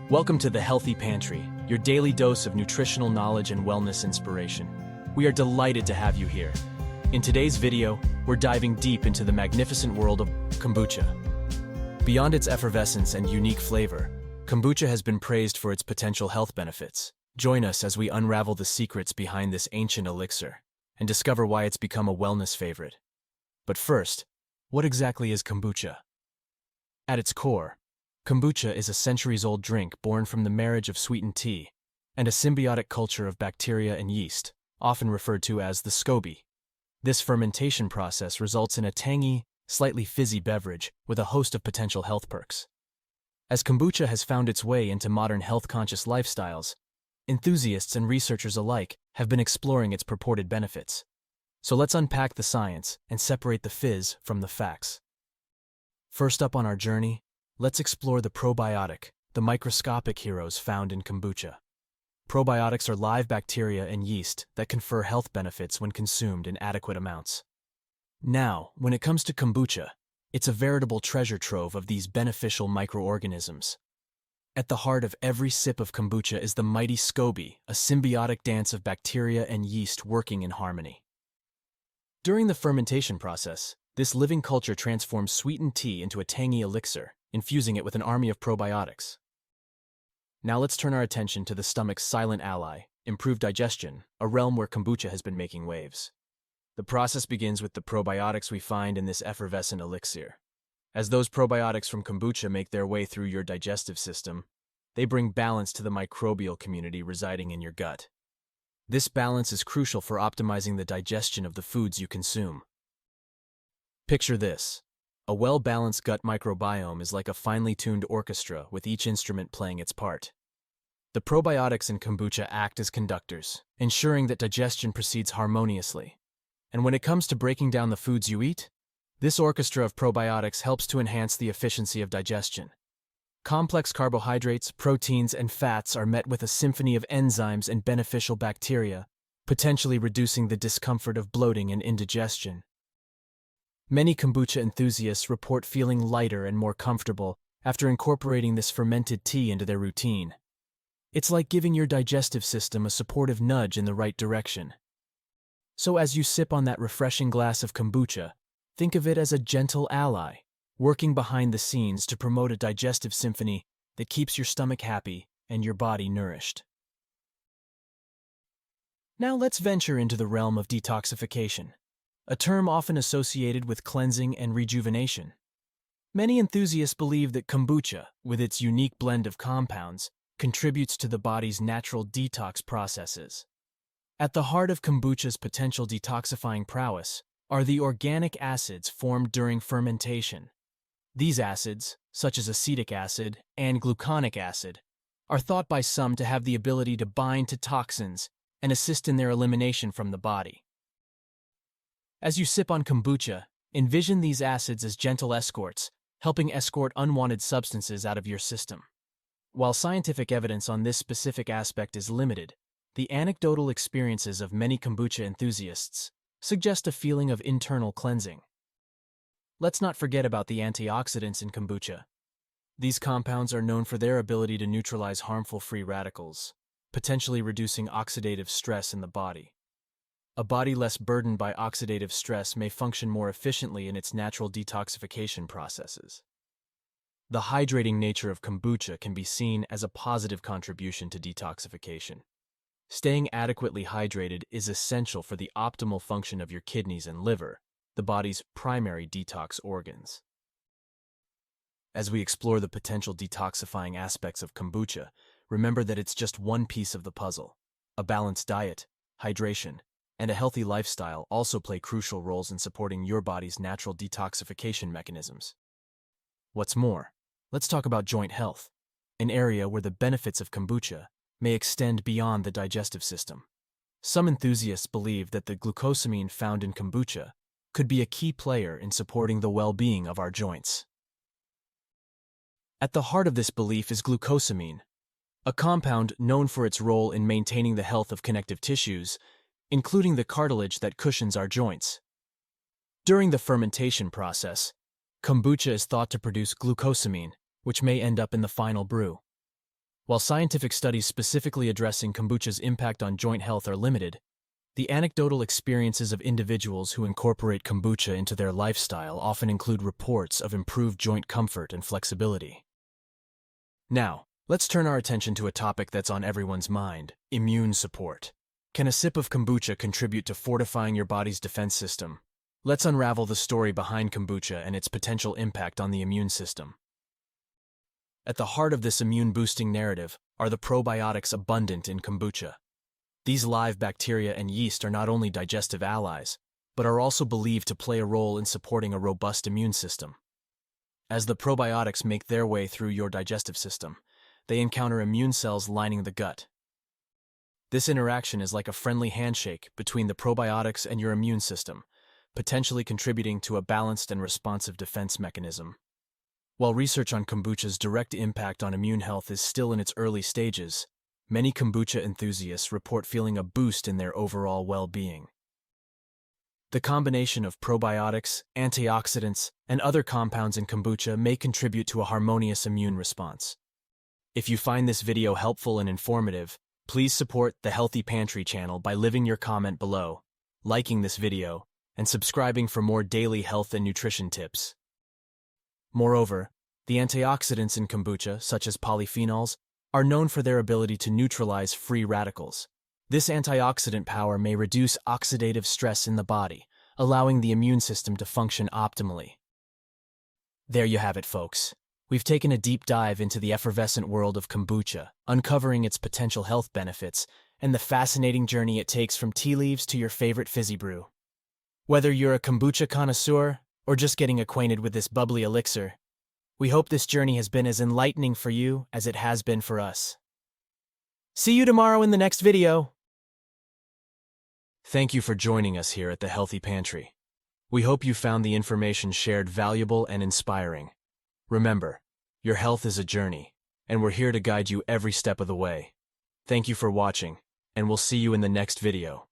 Welcome to the Healthy Pantry, your daily dose of nutritional knowledge and wellness inspiration. We are delighted to have you here. In today's video, we're diving deep into the magnificent world of kombucha. Beyond its effervescence and unique flavor, kombucha has been praised for its potential health benefits. Join us as we unravel the secrets behind this ancient elixir and discover why it's become a wellness favorite. But first, what exactly is kombucha? At its core, kombucha is a centuries-old drink born from the marriage of sweetened tea and a symbiotic culture of bacteria and yeast, often referred to as the SCOBY. This fermentation process results in a tangy, slightly fizzy beverage with a host of potential health perks. As kombucha has found its way into modern health-conscious lifestyles, enthusiasts and researchers alike have been exploring its purported benefits. So let's unpack the science and separate the fizz from the facts. First up on our journey, let's explore the probiotic, the microscopic heroes found in kombucha. Probiotics are live bacteria and yeast that confer health benefits when consumed in adequate amounts. Now, when it comes to kombucha, it's a veritable treasure trove of these beneficial microorganisms. At the heart of every sip of kombucha is the mighty SCOBY, a symbiotic dance of bacteria and yeast working in harmony. During the fermentation process, this living culture transforms sweetened tea into a tangy elixir, infusing it with an army of probiotics. Now let's turn our attention to the stomach's silent ally, improved digestion, a realm where kombucha has been making waves. The process begins with the probiotics we find in this effervescent elixir. As those probiotics from kombucha make their way through your digestive system, they bring balance to the microbial community residing in your gut. This balance is crucial for optimizing the digestion of the foods you consume. Picture this. A well-balanced gut microbiome is like a finely tuned orchestra with each instrument playing its part. The probiotics in kombucha act as conductors, ensuring that digestion proceeds harmoniously. And when it comes to breaking down the foods you eat, this orchestra of probiotics helps to enhance the efficiency of digestion. Complex carbohydrates, proteins, and fats are met with a symphony of enzymes and beneficial bacteria, potentially reducing the discomfort of bloating and indigestion. Many kombucha enthusiasts report feeling lighter and more comfortable after incorporating this fermented tea into their routine. It's like giving your digestive system a supportive nudge in the right direction. So as you sip on that refreshing glass of kombucha, think of it as a gentle ally, working behind the scenes to promote a digestive symphony that keeps your stomach happy and your body nourished. Now let's venture into the realm of detoxification, a term often associated with cleansing and rejuvenation. Many enthusiasts believe that kombucha, with its unique blend of compounds, contributes to the body's natural detox processes. At the heart of kombucha's potential detoxifying prowess are the organic acids formed during fermentation. These acids, such as acetic acid and gluconic acid, are thought by some to have the ability to bind to toxins and assist in their elimination from the body. As you sip on kombucha, envision these acids as gentle escorts, helping escort unwanted substances out of your system. While scientific evidence on this specific aspect is limited, the anecdotal experiences of many kombucha enthusiasts suggest a feeling of internal cleansing. Let's not forget about the antioxidants in kombucha. These compounds are known for their ability to neutralize harmful free radicals, potentially reducing oxidative stress in the body. A body less burdened by oxidative stress may function more efficiently in its natural detoxification processes. The hydrating nature of kombucha can be seen as a positive contribution to detoxification. Staying adequately hydrated is essential for the optimal function of your kidneys and liver, the body's primary detox organs. As we explore the potential detoxifying aspects of kombucha, remember that it's just one piece of the puzzle. A balanced diet, hydration, and a healthy lifestyle also play crucial roles in supporting your body's natural detoxification mechanisms. What's more, let's talk about joint health, an area where the benefits of kombucha may extend beyond the digestive system. Some enthusiasts believe that the glucosamine found in kombucha could be a key player in supporting the well-being of our joints. At the heart of this belief is glucosamine, a compound known for its role in maintaining the health of connective tissues, including the cartilage that cushions our joints. During the fermentation process, kombucha is thought to produce glucosamine, which may end up in the final brew. While scientific studies specifically addressing kombucha's impact on joint health are limited, the anecdotal experiences of individuals who incorporate kombucha into their lifestyle often include reports of improved joint comfort and flexibility. Now, let's turn our attention to a topic that's on everyone's mind: immune support. Can a sip of kombucha contribute to fortifying your body's defense system? Let's unravel the story behind kombucha and its potential impact on the immune system. At the heart of this immune-boosting narrative are the probiotics abundant in kombucha. These live bacteria and yeast are not only digestive allies, but are also believed to play a role in supporting a robust immune system. As the probiotics make their way through your digestive system, they encounter immune cells lining the gut. This interaction is like a friendly handshake between the probiotics and your immune system, potentially contributing to a balanced and responsive defense mechanism. While research on kombucha's direct impact on immune health is still in its early stages, many kombucha enthusiasts report feeling a boost in their overall well-being. The combination of probiotics, antioxidants, and other compounds in kombucha may contribute to a harmonious immune response. If you find this video helpful and informative, please support the Healthy Pantry channel by leaving your comment below, liking this video, and subscribing for more daily health and nutrition tips. Moreover, the antioxidants in kombucha, such as polyphenols, are known for their ability to neutralize free radicals. This antioxidant power may reduce oxidative stress in the body, allowing the immune system to function optimally. There you have it, folks. We've taken a deep dive into the effervescent world of kombucha, uncovering its potential health benefits and the fascinating journey it takes from tea leaves to your favorite fizzy brew. Whether you're a kombucha connoisseur or just getting acquainted with this bubbly elixir, we hope this journey has been as enlightening for you as it has been for us. See you tomorrow in the next video. Thank you for joining us here at the Healthy Pantry. We hope you found the information shared valuable and inspiring. Remember, your health is a journey, and we're here to guide you every step of the way. Thank you for watching, and we'll see you in the next video.